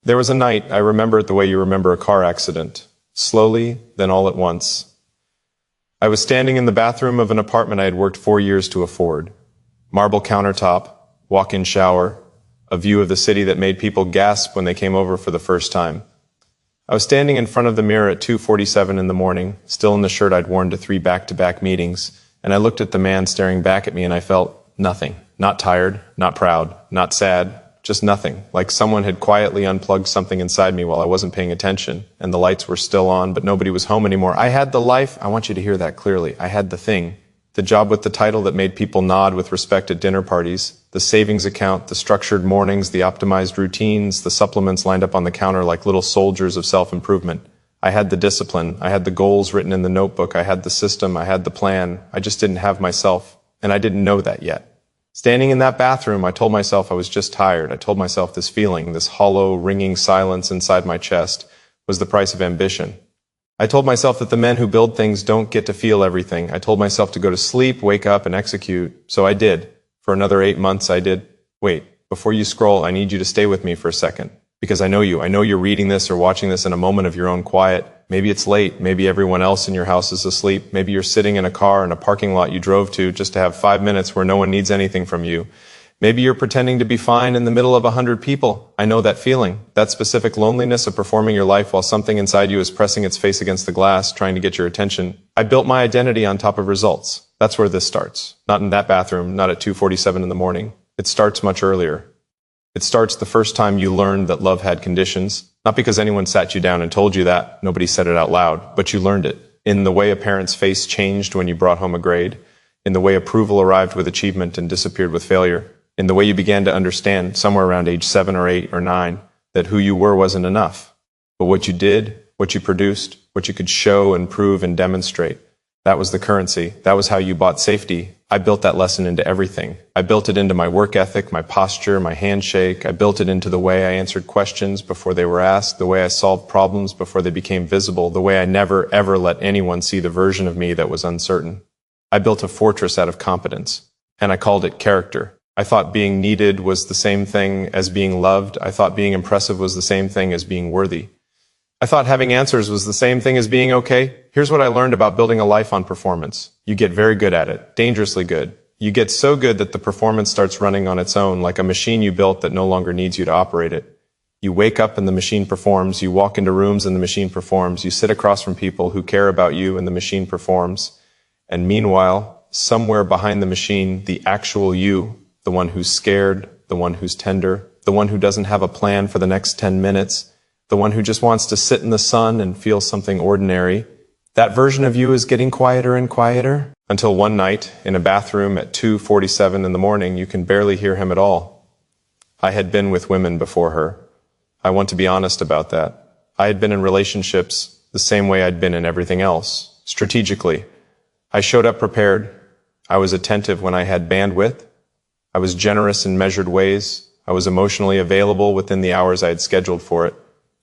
There was a night, I remember it the way you remember a car accident. Slowly, then all at once. I was standing in the bathroom of an apartment I had worked 4 years to afford. Marble countertop, walk-in shower, a view of the city that made people gasp when they came over for the first time. I was standing in front of the mirror at 2:47 in the morning, still in the shirt I'd worn to 3 back-to-back meetings, and I looked at the man staring back at me and I felt nothing. Not tired, not proud, not sad, just nothing. Like someone had quietly unplugged something inside me while I wasn't paying attention, and the lights were still on, but nobody was home anymore. I had the life, I want you to hear that clearly, I had the thing. The job with the title that made people nod with respect at dinner parties, the savings account, the structured mornings, the optimized routines, the supplements lined up on the counter like little soldiers of self-improvement. I had the discipline, I had the goals written in the notebook, I had the system, I had the plan. I just didn't have myself, and I didn't know that yet. Standing in that bathroom, I told myself I was just tired. I told myself this feeling, this hollow, ringing silence inside my chest, was the price of ambition. I told myself that the men who build things don't get to feel everything. I told myself to go to sleep, wake up, and execute. So I did. For another 8 months, I did. Wait, before you scroll, I need you to stay with me for a second. Because I know you. I know you're reading this or watching this in a moment of your own quiet. Maybe it's late. Maybe everyone else in your house is asleep. Maybe you're sitting in a car in a parking lot you drove to just to have 5 minutes where no one needs anything from you. Maybe you're pretending to be fine in the middle of 100 people. I know that feeling, that specific loneliness of performing your life while something inside you is pressing its face against the glass, trying to get your attention. I built my identity on top of results. That's where this starts. Not in that bathroom, not at 2:47 in the morning. It starts much earlier. It starts the first time you learned that love had conditions. Not because anyone sat you down and told you that, nobody said it out loud, but you learned it. In the way a parent's face changed when you brought home a grade, in the way approval arrived with achievement and disappeared with failure, in the way you began to understand, somewhere around age 7 or 8 or 9, that who you were wasn't enough. But what you did, what you produced, what you could show and prove and demonstrate, that was the currency. That was how you bought safety. I built that lesson into everything. I built it into my work ethic, my posture, my handshake. I built it into the way I answered questions before they were asked, the way I solved problems before they became visible, the way I never, ever let anyone see the version of me that was uncertain. I built a fortress out of competence, and I called it character. I thought being needed was the same thing as being loved. I thought being impressive was the same thing as being worthy. I thought having answers was the same thing as being okay. Here's what I learned about building a life on performance. You get very good at it, dangerously good. You get so good that the performance starts running on its own, like a machine you built that no longer needs you to operate it. You wake up and the machine performs. You walk into rooms and the machine performs. You sit across from people who care about you and the machine performs. And meanwhile, somewhere behind the machine, the actual you, the one who's scared, the one who's tender, the one who doesn't have a plan for the next 10 minutes, the one who just wants to sit in the sun and feel something ordinary, that version of you is getting quieter and quieter until one night in a bathroom at 2:47 in the morning, you can barely hear him at all. I had been with women before her. I want to be honest about that. I had been in relationships the same way I'd been in everything else, strategically. I showed up prepared. I was attentive when I had bandwidth. I was generous in measured ways. I was emotionally available within the hours I had scheduled for it.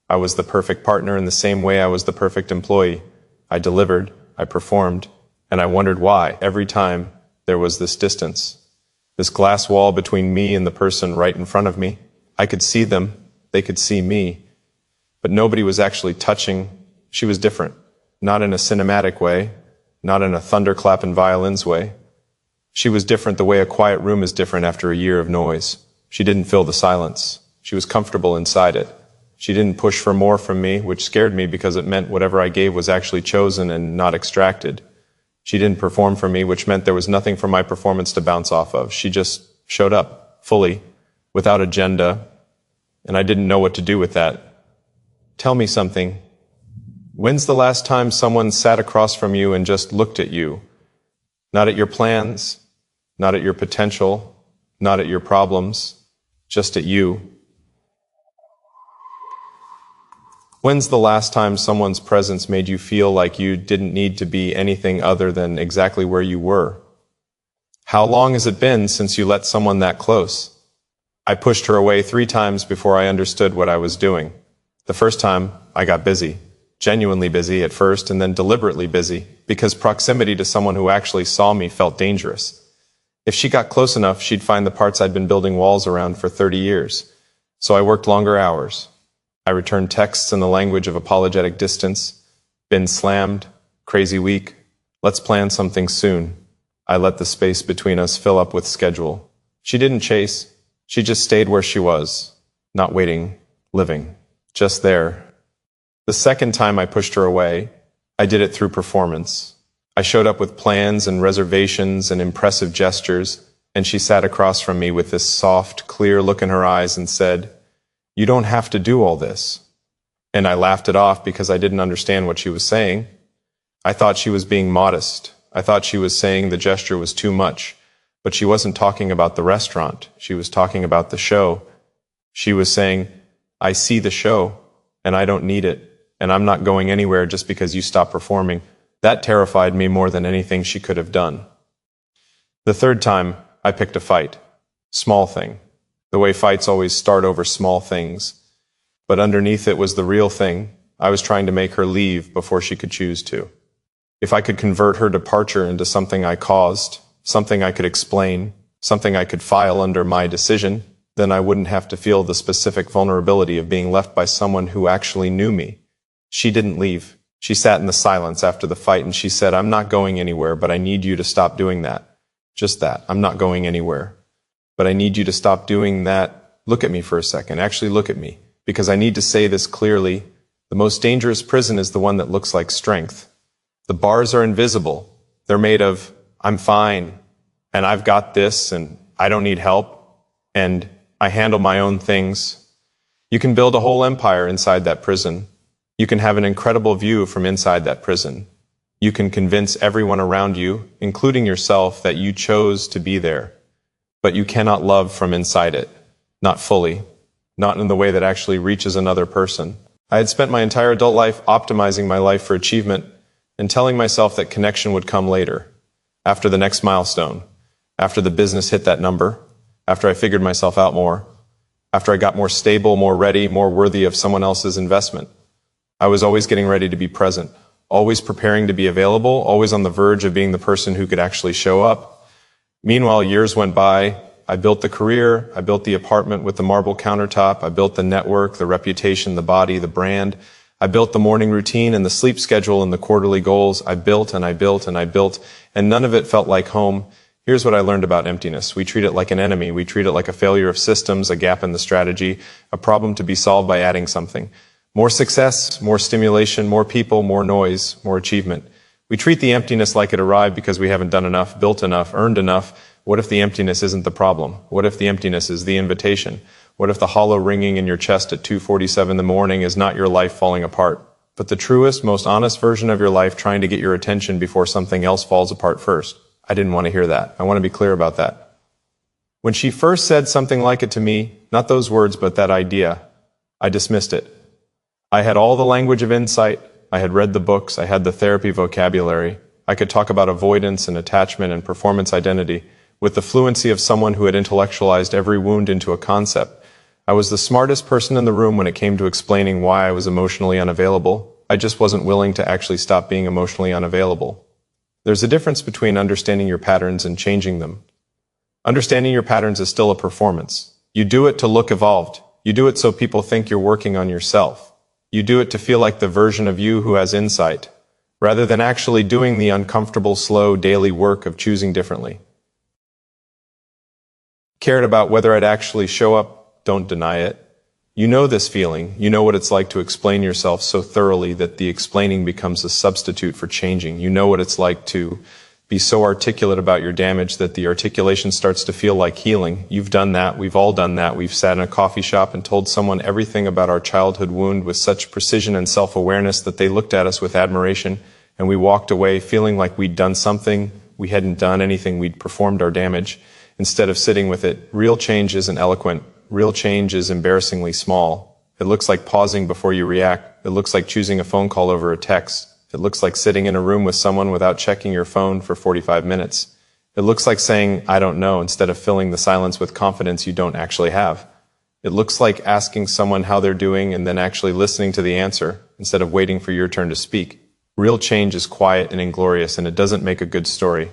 I was the perfect partner in the same way I was the perfect employee. I delivered, I performed, and I wondered why every time there was this distance, this glass wall between me and the person right in front of me. I could see them, they could see me, but nobody was actually touching. She was different, not in a cinematic way, not in a thunderclap and violins way. She was different the way a quiet room is different after a year of noise. She didn't fill the silence. She was comfortable inside it. She didn't push for more from me, which scared me because it meant whatever I gave was actually chosen and not extracted. She didn't perform for me, which meant there was nothing for my performance to bounce off of. She just showed up, fully, without agenda, and I didn't know what to do with that. Tell me something. When's the last time someone sat across from you and just looked at you? Not at your plans, not at your potential, not at your problems, just at you. When's the last time someone's presence made you feel like you didn't need to be anything other than exactly where you were? How long has it been since you let someone that close? I pushed her away 3 times before I understood what I was doing. The first time, I got busy. Genuinely busy at first, and then deliberately busy, because proximity to someone who actually saw me felt dangerous. If she got close enough, she'd find the parts I'd been building walls around for 30 years. So I worked longer hours. I returned texts in the language of apologetic distance. Been slammed. Crazy week. Let's plan something soon. I let the space between us fill up with schedule. She didn't chase. She just stayed where she was. Not waiting. Living. Just there. The second time I pushed her away, I did it through performance. I showed up with plans and reservations and impressive gestures, and she sat across from me with this soft, clear look in her eyes and said, "You don't have to do all this." And I laughed it off because I didn't understand what she was saying. I thought she was being modest. I thought she was saying the gesture was too much, but she wasn't talking about the restaurant. She was talking about the show. She was saying, "I see the show, and I don't need it, and I'm not going anywhere just because you stop performing." That terrified me more than anything she could have done. The third time, I picked a fight. Small thing. The way fights always start over small things. But underneath it was the real thing. I was trying to make her leave before she could choose to. If I could convert her departure into something I caused, something I could explain, something I could file under my decision, then I wouldn't have to feel the specific vulnerability of being left by someone who actually knew me. She didn't leave. She sat in the silence after the fight and she said, "I'm not going anywhere, but I need you to stop doing that." Just that. "I'm not going anywhere, but I need you to stop doing that. Look at me for a second. Actually look at me, because I need to say this clearly. The most dangerous prison is the one that looks like strength. The bars are invisible. They're made of, 'I'm fine, and I've got this, and I don't need help, and I handle my own things.' You can build a whole empire inside that prison. You can have an incredible view from inside that prison. You can convince everyone around you, including yourself, that you chose to be there. But you cannot love from inside it. Not fully. Not in the way that actually reaches another person. I had spent my entire adult life optimizing my life for achievement and telling myself that connection would come later, after the next milestone, after the business hit that number, after I figured myself out more, after I got more stable, more ready, more worthy of someone else's investment. I was always getting ready to be present, always preparing to be available, always on the verge of being the person who could actually show up. Meanwhile, years went by. I built the career, I built the apartment with the marble countertop, I built the network, the reputation, the body, the brand. I built the morning routine and the sleep schedule and the quarterly goals. I built and I built and I built, and none of it felt like home. Here's what I learned about emptiness. We treat it like an enemy. We treat it like a failure of systems, a gap in the strategy, a problem to be solved by adding something. More success, more stimulation, more people, more noise, more achievement. We treat the emptiness like it arrived because we haven't done enough, built enough, earned enough. What if the emptiness isn't the problem? What if the emptiness is the invitation? What if the hollow ringing in your chest at 2:47 in the morning is not your life falling apart, but the truest, most honest version of your life trying to get your attention before something else falls apart first? I didn't want to hear that. I want to be clear about that. When she first said something like it to me, not those words, but that idea, I dismissed it. I had all the language of insight. I had read the books. I had the therapy vocabulary. I could talk about avoidance and attachment and performance identity with the fluency of someone who had intellectualized every wound into a concept. I was the smartest person in the room when it came to explaining why I was emotionally unavailable. I just wasn't willing to actually stop being emotionally unavailable. There's a difference between understanding your patterns and changing them. Understanding your patterns is still a performance. You do it to look evolved. You do it so people think you're working on yourself. You do it to feel like the version of you who has insight, rather than actually doing the uncomfortable, slow, daily work of choosing differently. Cared about whether I'd actually show up, don't deny it. You know this feeling. You know what it's like to explain yourself so thoroughly that the explaining becomes a substitute for changing. You know what it's like to be so articulate about your damage that the articulation starts to feel like healing. You've done that. We've all done that. We've sat in a coffee shop and told someone everything about our childhood wound with such precision and self-awareness that they looked at us with admiration, and we walked away feeling like we'd done something. We hadn't done anything. We'd performed our damage instead of sitting with it. Real change isn't eloquent. Real change is embarrassingly small. It looks like pausing before you react. It looks like choosing a phone call over a text. It looks like sitting in a room with someone without checking your phone for 45 minutes. It looks like saying, "I don't know," instead of filling the silence with confidence you don't actually have. It looks like asking someone how they're doing and then actually listening to the answer instead of waiting for your turn to speak. Real change is quiet and inglorious, and it doesn't make a good story.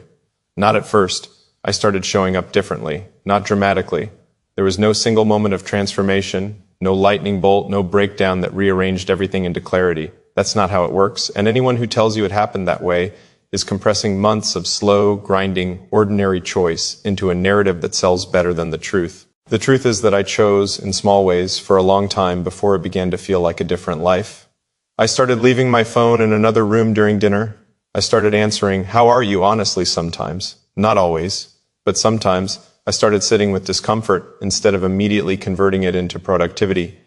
Not at first. I started showing up differently, not dramatically. There was no single moment of transformation, No lightning bolt, no breakdown that rearranged everything into clarity. That's not how it works, and anyone who tells you it happened that way is compressing months of slow, grinding, ordinary choice into a narrative that sells better than the truth. The truth is that I chose, in small ways, for a long time before it began to feel like a different life. I started leaving my phone in another room during dinner. I started answering, "How are you?" honestly sometimes. Not always, but sometimes. I started sitting with discomfort instead of immediately converting it into productivity.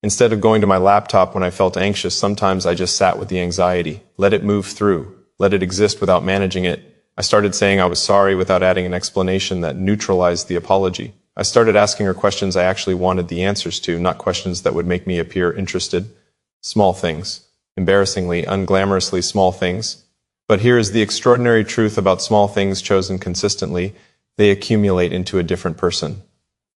Instead of going to my laptop when I felt anxious, sometimes I just sat with the anxiety, let it move through, let it exist without managing it. I started saying I was sorry without adding an explanation that neutralized the apology. I started asking her questions I actually wanted the answers to, not questions that would make me appear interested. Small things. Embarrassingly, unglamorously small things. But here is the extraordinary truth about small things chosen consistently. They accumulate into a different person.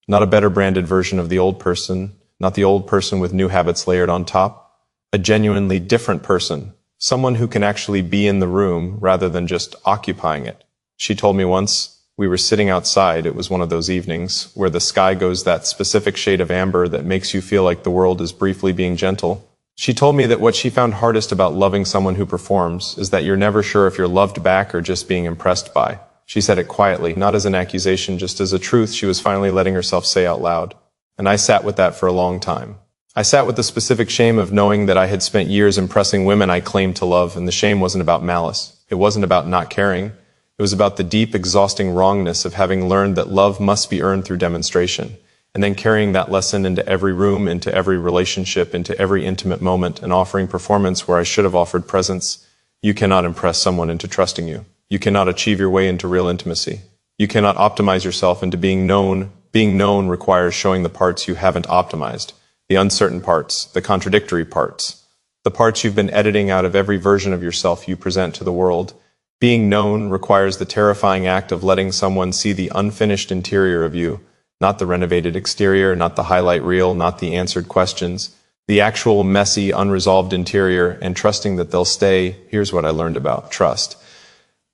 Not a better branded version of the old person, not the old person with new habits layered on top. A genuinely different person. Someone who can actually be in the room rather than just occupying it. She told me once, we were sitting outside, it was one of those evenings, where the sky goes that specific shade of amber that makes you feel like the world is briefly being gentle. She told me that what she found hardest about loving someone who performs is that you're never sure if you're loved back or just being impressed by. She said it quietly, not as an accusation, just as a truth she was finally letting herself say out loud. And I sat with that for a long time. I sat with the specific shame of knowing that I had spent years impressing women I claimed to love, and the shame wasn't about malice. It wasn't about not caring. It was about the deep, exhausting wrongness of having learned that love must be earned through demonstration, and then carrying that lesson into every room, into every relationship, into every intimate moment, and offering performance where I should have offered presence. You cannot impress someone into trusting you. You cannot achieve your way into real intimacy. You cannot optimize yourself into being known. Being known requires showing the parts you haven't optimized, the uncertain parts, the contradictory parts, the parts you've been editing out of every version of yourself you present to the world. Being known requires the terrifying act of letting someone see the unfinished interior of you, not the renovated exterior, not the highlight reel, not the answered questions, the actual messy, unresolved interior, and trusting that they'll stay. Here's what I learned about trust.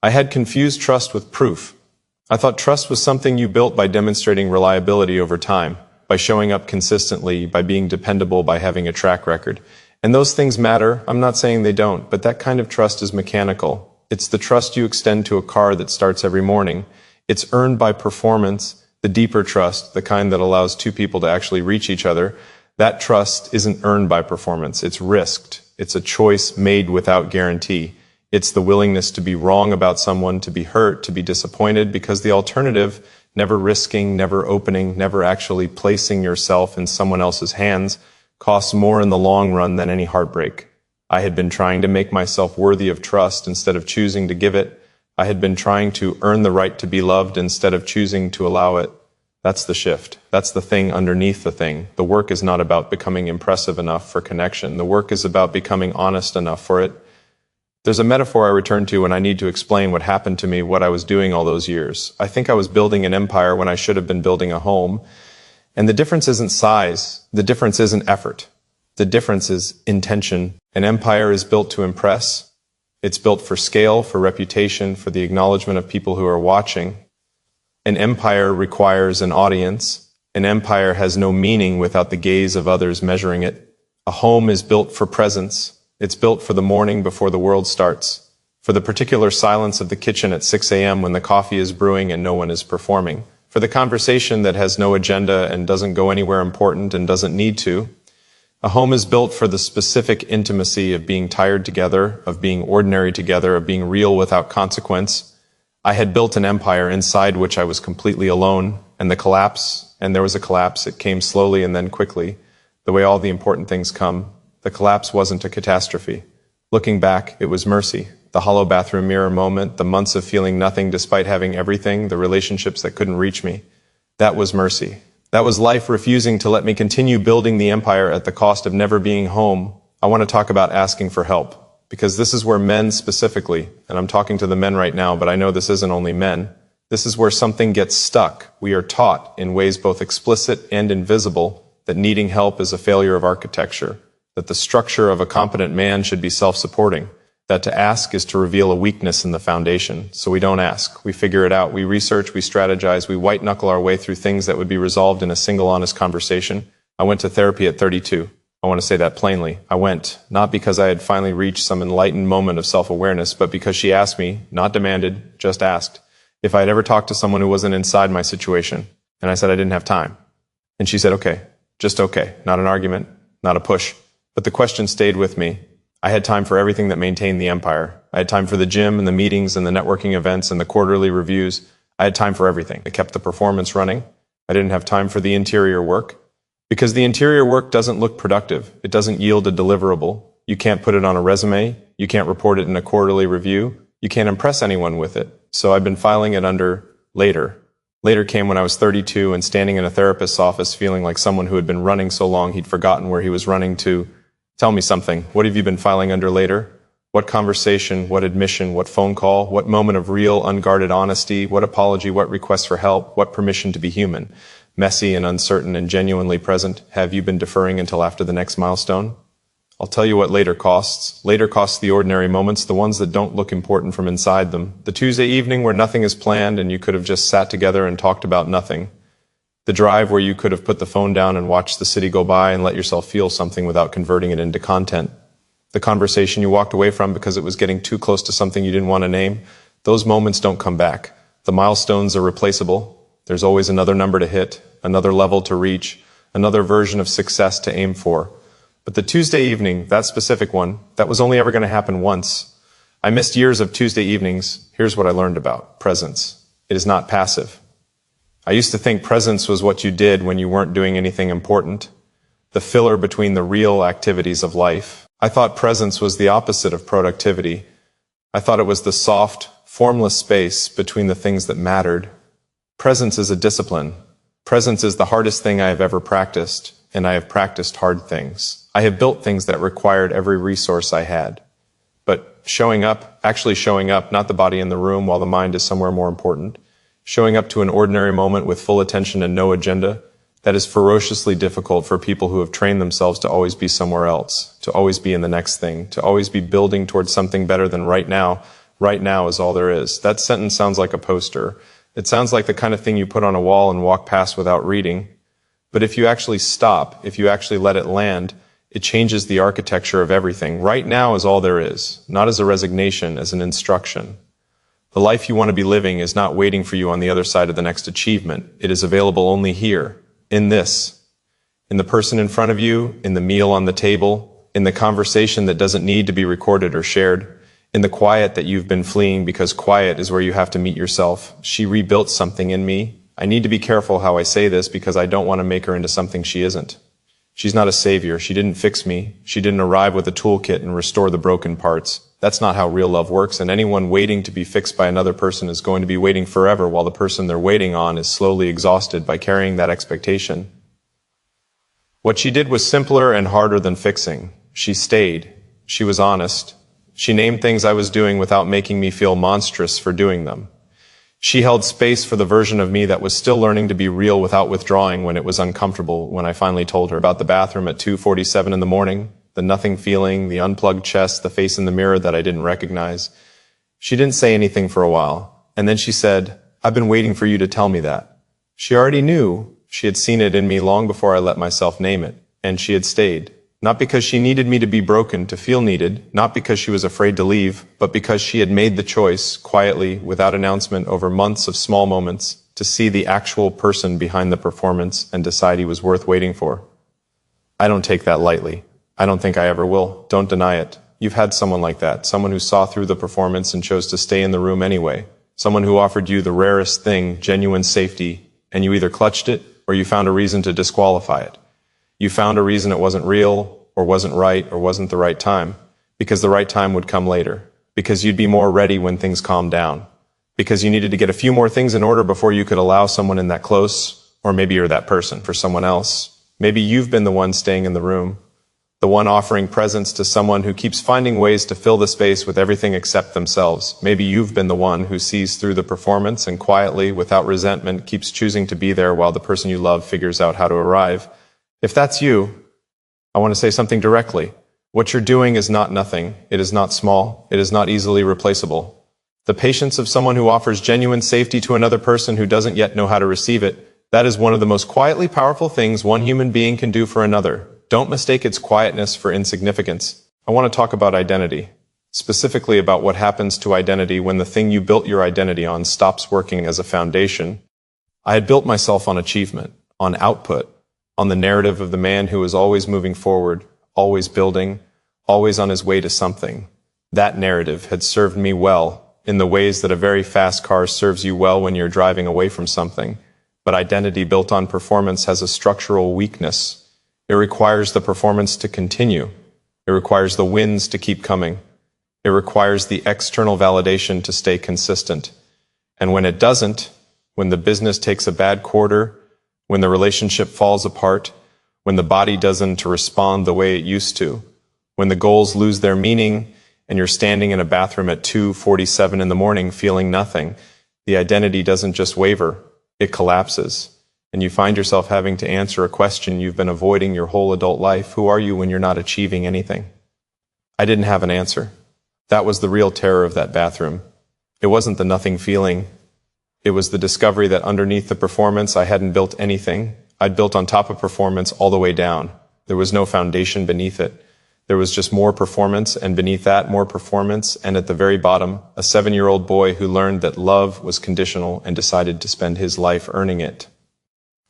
I had confused trust with proof. I thought trust was something you built by demonstrating reliability over time, by showing up consistently, by being dependable, by having a track record. And those things matter. I'm not saying they don't, but that kind of trust is mechanical. It's the trust you extend to a car that starts every morning. It's earned by performance. The deeper trust, the kind that allows two people to actually reach each other, that trust isn't earned by performance. It's risked. It's a choice made without guarantee. It's the willingness to be wrong about someone, to be hurt, to be disappointed, because the alternative, never risking, never opening, never actually placing yourself in someone else's hands, costs more in the long run than any heartbreak. I had been trying to make myself worthy of trust instead of choosing to give it. I had been trying to earn the right to be loved instead of choosing to allow it. That's the shift. That's the thing underneath the thing. The work is not about becoming impressive enough for connection. The work is about becoming honest enough for it. There's a metaphor I return to when I need to explain what happened to me, what I was doing all those years. I think I was building an empire when I should have been building a home. And the difference isn't size. The difference isn't effort. The difference is intention. An empire is built to impress. It's built for scale, for reputation, for the acknowledgement of people who are watching. An empire requires an audience. An empire has no meaning without the gaze of others measuring it. A home is built for presence. It's built for the morning before the world starts, for the particular silence of the kitchen at 6 a.m. when the coffee is brewing and no one is performing, for the conversation that has no agenda and doesn't go anywhere important and doesn't need to. A home is built for the specific intimacy of being tired together, of being ordinary together, of being real without consequence. I had built an empire inside which I was completely alone, and there was a collapse. It came slowly and then quickly, the way all the important things come. The collapse wasn't a catastrophe. Looking back, it was mercy. The hollow bathroom mirror moment, the months of feeling nothing despite having everything, the relationships that couldn't reach me. That was mercy. That was life refusing to let me continue building the empire at the cost of never being home. I want to talk about asking for help, because this is where men specifically, and I'm talking to the men right now, but I know this isn't only men, this is where something gets stuck. We are taught in ways both explicit and invisible that needing help is a failure of architecture, that the structure of a competent man should be self-supporting, that to ask is to reveal a weakness in the foundation. So we don't ask. We figure it out. We research, we strategize, we white-knuckle our way through things that would be resolved in a single honest conversation. I went to therapy at 32. I want to say that plainly. I went, not because I had finally reached some enlightened moment of self-awareness, but because she asked me, not demanded, just asked, if I had ever talked to someone who wasn't inside my situation. And I said I didn't have time. And she said, okay, just okay. Not an argument, not a push. But the question stayed with me. I had time for everything that maintained the empire. I had time for the gym and the meetings and the networking events and the quarterly reviews. I had time for everything. It kept the performance running. I didn't have time for the interior work. Because the interior work doesn't look productive. It doesn't yield a deliverable. You can't put it on a resume. You can't report it in a quarterly review. You can't impress anyone with it. So I've been filing it under later. Later came when I was 32 and standing in a therapist's office feeling like someone who had been running so long he'd forgotten where he was running to. Tell me something. What have you been filing under later? What conversation, what admission, what phone call, what moment of real, unguarded honesty, what apology, what request for help, what permission to be human, messy and uncertain and genuinely present, have you been deferring until after the next milestone? I'll tell you what later costs. Later costs the ordinary moments, the ones that don't look important from inside them. The Tuesday evening where nothing is planned and you could have just sat together and talked about nothing. The drive where you could have put the phone down and watched the city go by and let yourself feel something without converting it into content. The conversation you walked away from because it was getting too close to something you didn't want to name. Those moments don't come back. The milestones are replaceable. There's always another number to hit, another level to reach, another version of success to aim for. But the Tuesday evening, that specific one, that was only ever going to happen once. I missed years of Tuesday evenings. Here's what I learned about presence. It is not passive. I used to think presence was what you did when you weren't doing anything important, the filler between the real activities of life. I thought presence was the opposite of productivity. I thought it was the soft, formless space between the things that mattered. Presence is a discipline. Presence is the hardest thing I have ever practiced, and I have practiced hard things. I have built things that required every resource I had. But showing up, actually showing up, not the body in the room while the mind is somewhere more important, showing up to an ordinary moment with full attention and no agenda, that is ferociously difficult for people who have trained themselves to always be somewhere else, to always be in the next thing, to always be building towards something better than right now. Right now is all there is. That sentence sounds like a poster. It sounds like the kind of thing you put on a wall and walk past without reading. But if you actually stop, if you actually let it land, it changes the architecture of everything. Right now is all there is, not as a resignation, as an instruction. The life you want to be living is not waiting for you on the other side of the next achievement. It is available only here, in this, in the person in front of you, in the meal on the table, in the conversation that doesn't need to be recorded or shared, in the quiet that you've been fleeing because quiet is where you have to meet yourself. She rebuilt something in me. I need to be careful how I say this because I don't want to make her into something she isn't. She's not a savior. She didn't fix me. She didn't arrive with a toolkit and restore the broken parts. That's not how real love works, and anyone waiting to be fixed by another person is going to be waiting forever while the person they're waiting on is slowly exhausted by carrying that expectation. What she did was simpler and harder than fixing. She stayed. She was honest. She named things I was doing without making me feel monstrous for doing them. She held space for the version of me that was still learning to be real without withdrawing when it was uncomfortable when I finally told her about the bathroom at 2:47 in the morning, the nothing feeling, the unplugged chest, the face in the mirror that I didn't recognize. She didn't say anything for a while, and then she said, "I've been waiting for you to tell me that." She already knew. She had seen it in me long before I let myself name it, and she had stayed. Not because she needed me to be broken to feel needed, not because she was afraid to leave, but because she had made the choice, quietly, without announcement, over months of small moments, to see the actual person behind the performance and decide he was worth waiting for. I don't take that lightly. I don't think I ever will. Don't deny it. You've had someone like that, someone who saw through the performance and chose to stay in the room anyway, someone who offered you the rarest thing, genuine safety, and you either clutched it or you found a reason to disqualify it. You found a reason it wasn't real, or wasn't right, or wasn't the right time, because the right time would come later, because you'd be more ready when things calmed down, because you needed to get a few more things in order before you could allow someone in that close, or maybe you're that person for someone else. Maybe you've been the one staying in the room, the one offering presence to someone who keeps finding ways to fill the space with everything except themselves. Maybe you've been the one who sees through the performance and quietly, without resentment, keeps choosing to be there while the person you love figures out how to arrive. If that's you, I want to say something directly. What you're doing is not nothing. It is not small. It is not easily replaceable. The patience of someone who offers genuine safety to another person who doesn't yet know how to receive it, That is one of the most quietly powerful things one human being can do for another. Don't mistake its quietness for insignificance. I want to talk about identity, specifically about what happens to identity when the thing you built your identity on stops working as a foundation. I had built myself on achievement, on output, on the narrative of the man who was always moving forward, always building, always on his way to something. That narrative had served me well, in the ways that a very fast car serves you well when you're driving away from something. But identity built on performance has a structural weakness. It requires the performance to continue. It requires the wins to keep coming. It requires the external validation to stay consistent. And when it doesn't, when the business takes a bad quarter, when the relationship falls apart, when the body doesn't respond the way it used to, when the goals lose their meaning, and you're standing in a bathroom at 2:47 in the morning feeling nothing, the identity doesn't just waver, it collapses. And you find yourself having to answer a question you've been avoiding your whole adult life. Who are you when you're not achieving anything? I didn't have an answer. That was the real terror of that bathroom. It wasn't the nothing feeling. It was the discovery that underneath the performance, I hadn't built anything. I'd built on top of performance all the way down. There was no foundation beneath it. There was just more performance, and beneath that, more performance, and at the very bottom, a 7-year-old boy who learned that love was conditional and decided to spend his life earning it.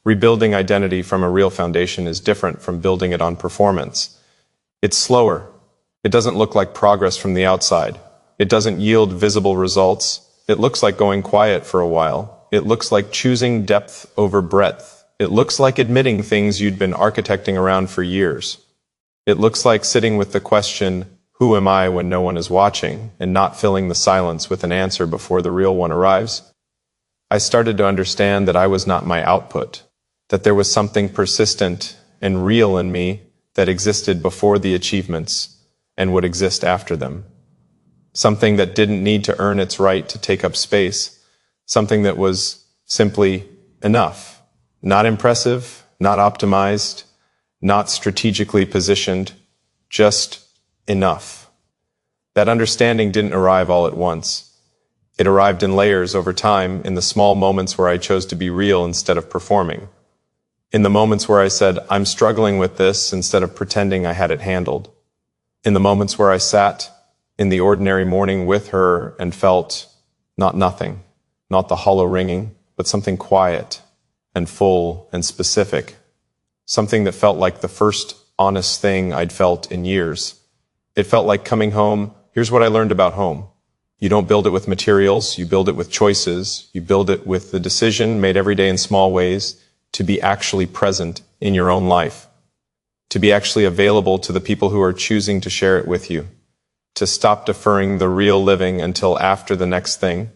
Rebuilding identity from a real foundation is different from building it on performance. It's slower. It doesn't look like progress from the outside. It doesn't yield visible results. It looks like going quiet for a while. It looks like choosing depth over breadth. It looks like admitting things you'd been architecting around for years. It looks like sitting with the question, who am I when no one is watching, and not filling the silence with an answer before the real one arrives. I started to understand that I was not my output, that there was something persistent and real in me that existed before the achievements and would exist after them. Something that didn't need to earn its right to take up space, something that was simply enough, not impressive, not optimized, not strategically positioned, just enough. That understanding didn't arrive all at once. It arrived in layers over time, in the small moments where I chose to be real instead of performing. In the moments where I said, I'm struggling with this, instead of pretending I had it handled. In the moments where I sat in the ordinary morning with her and felt not nothing, not the hollow ringing, but something quiet and full and specific. Something that felt like the first honest thing I'd felt in years. It felt like coming home. Here's what I learned about home. You don't build it with materials, you build it with choices. You build it with the decision made every day in small ways to be actually present in your own life. To be actually available to the people who are choosing to share it with you. To stop deferring the real living until after the next thing.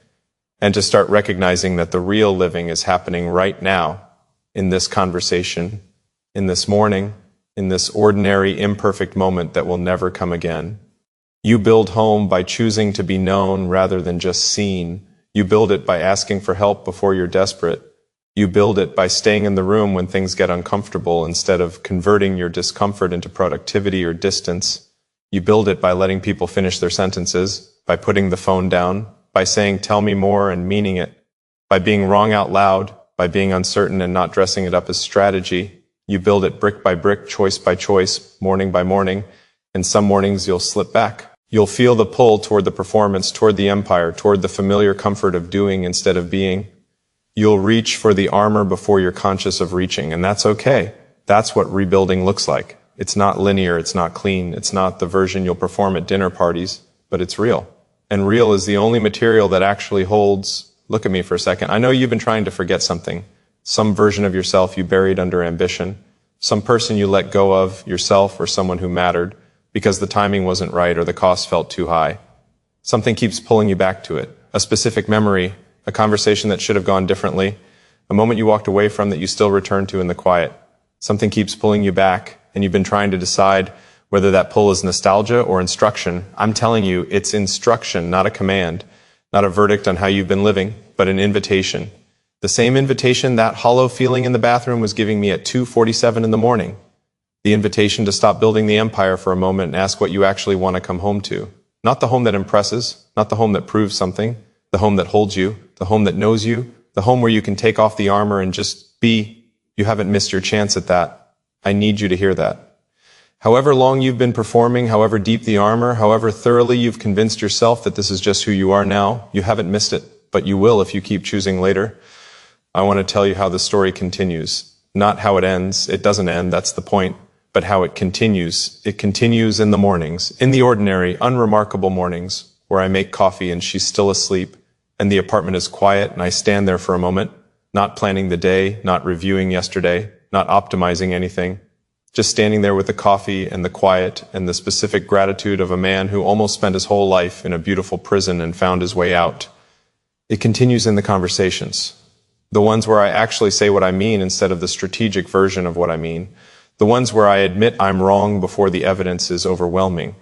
And to start recognizing that the real living is happening right now, in this conversation, in this morning, in this ordinary, imperfect moment that will never come again. You build home by choosing to be known rather than just seen. You build it by asking for help before you're desperate. You build it by staying in the room when things get uncomfortable instead of converting your discomfort into productivity or distance. You build it by letting people finish their sentences, by putting the phone down, by saying, tell me more and meaning it, by being wrong out loud, by being uncertain and not dressing it up as strategy. You build it brick by brick, choice by choice, morning by morning, and some mornings you'll slip back. You'll feel the pull toward the performance, toward the empire, toward the familiar comfort of doing instead of being. You'll reach for the armor before you're conscious of reaching, and that's okay. That's what rebuilding looks like. It's not linear, it's not clean, it's not the version you'll perform at dinner parties, but it's real. And real is the only material that actually holds. Look at me for a second. I know you've been trying to forget something. Some version of yourself you buried under ambition, some person you let go of, yourself or someone who mattered, because the timing wasn't right or the cost felt too high. Something keeps pulling you back to it, a specific memory, a conversation that should have gone differently, a moment you walked away from that you still return to in the quiet. Something keeps pulling you back, and you've been trying to decide whether that pull is nostalgia or instruction. I'm telling you, it's instruction, not a command, not a verdict on how you've been living, but an invitation. The same invitation that hollow feeling in the bathroom was giving me at 2:47 in the morning. The invitation to stop building the empire for a moment and ask what you actually want to come home to. Not the home that impresses, not the home that proves something, the home that holds you, the home that knows you, the home where you can take off the armor and just B, you haven't missed your chance at that. I need you to hear that. However long you've been performing, however deep the armor, however thoroughly you've convinced yourself that this is just who you are now, you haven't missed it, but you will if you keep choosing later. I want to tell you how the story continues. Not how it ends. It doesn't end, that's the point. But how it continues. It continues in the mornings, in the ordinary, unremarkable mornings, where I make coffee and she's still asleep, and the apartment is quiet, and I stand there for a moment, not planning the day, not reviewing yesterday, not optimizing anything, just standing there with the coffee and the quiet and the specific gratitude of a man who almost spent his whole life in a beautiful prison and found his way out. It continues in the conversations. The ones where I actually say what I mean instead of the strategic version of what I mean. The ones where I admit I'm wrong before the evidence is overwhelming.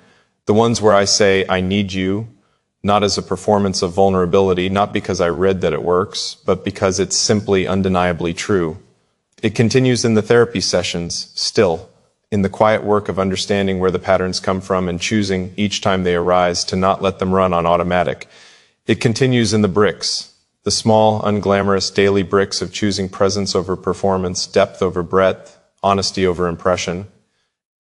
The ones where I say I need you, not as a performance of vulnerability, not because I read that it works, but because it's simply undeniably true. It continues in the therapy sessions, still, in the quiet work of understanding where the patterns come from and choosing, each time they arise, to not let them run on automatic. It continues in the bricks, the small, unglamorous daily bricks of choosing presence over performance, depth over breadth, honesty over impression.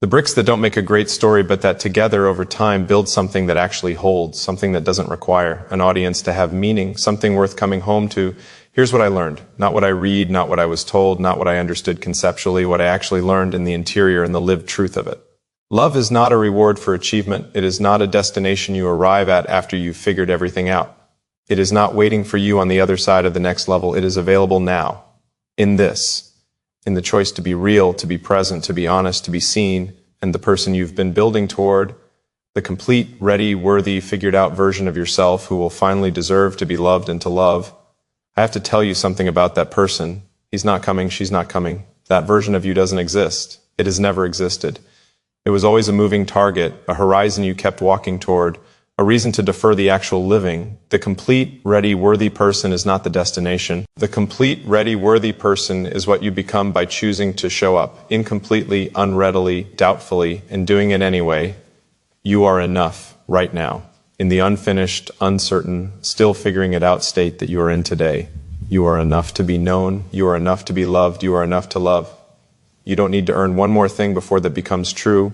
The bricks that don't make a great story, but that together over time build something that actually holds, something that doesn't require an audience to have meaning, something worth coming home to. Here's what I learned. Not what I read, not what I was told, not what I understood conceptually, what I actually learned in the interior and the lived truth of it. Love is not a reward for achievement. It is not a destination you arrive at after you've figured everything out. It is not waiting for you on the other side of the next level. It is available now, in this, in the choice to be real, to be present, to be honest, to be seen, and the person you've been building toward, the complete, ready, worthy, figured-out version of yourself who will finally deserve to be loved and to love. I have to tell you something about that person. He's not coming, she's not coming. That version of you doesn't exist. It has never existed. It was always a moving target, a horizon you kept walking toward, a reason to defer the actual living. The complete, ready, worthy person is not the destination. The complete, ready, worthy person is what you become by choosing to show up, incompletely, unreadily, doubtfully, and doing it anyway. You are enough, right now, in the unfinished, uncertain, still figuring it out state that you are in today. You are enough to be known. You are enough to be loved. You are enough to love. You don't need to earn one more thing before that becomes true.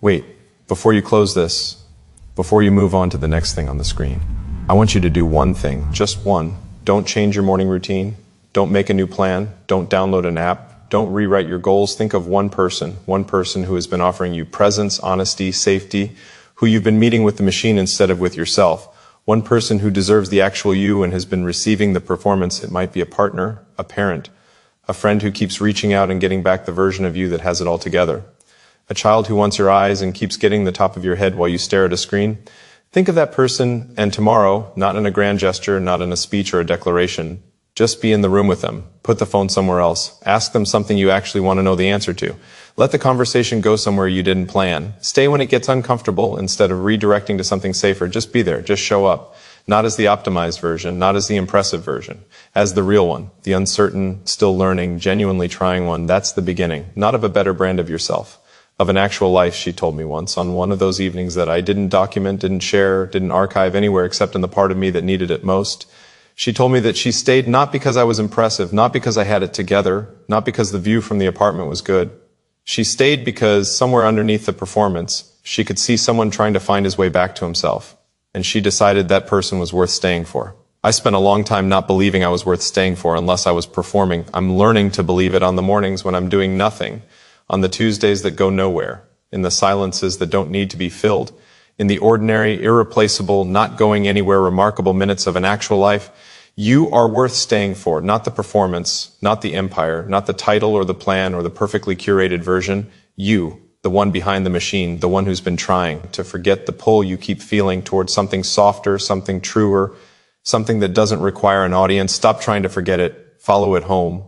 Wait, before you close this, before you move on to the next thing on the screen, I want you to do one thing, just one. Don't change your morning routine. Don't make a new plan. Don't download an app. Don't rewrite your goals. Think of one person who has been offering you presence, honesty, safety, who you've been meeting with the machine instead of with yourself. One person who deserves the actual you and has been receiving the performance. It might be a partner, a parent, a friend who keeps reaching out and getting back the version of you that has it all together. A child who wants your eyes and keeps getting the top of your head while you stare at a screen. Think of that person, and tomorrow, not in a grand gesture, not in a speech or a declaration, just be in the room with them. Put the phone somewhere else. Ask them something you actually want to know the answer to. Let the conversation go somewhere you didn't plan. Stay when it gets uncomfortable instead of redirecting to something safer. Just be there. Just show up. Not as the optimized version, not as the impressive version, as the real one, the uncertain, still learning, genuinely trying one. That's the beginning, not of a better brand of yourself. Of an actual life, she told me once, on one of those evenings that I didn't document, didn't share, didn't archive anywhere except in the part of me that needed it most. She told me that she stayed not because I was impressive, not because I had it together, not because the view from the apartment was good. She stayed because somewhere underneath the performance, she could see someone trying to find his way back to himself. And she decided that person was worth staying for. I spent a long time not believing I was worth staying for unless I was performing. I'm learning to believe it on the mornings when I'm doing nothing. On the Tuesdays that go nowhere, in the silences that don't need to be filled, in the ordinary, irreplaceable, not going anywhere remarkable minutes of an actual life, you are worth staying for, not the performance, not the empire, not the title or the plan or the perfectly curated version. You, the one behind the machine, the one who's been trying to forget the pull you keep feeling towards something softer, something truer, something that doesn't require an audience. Stop trying to forget it. Follow it home.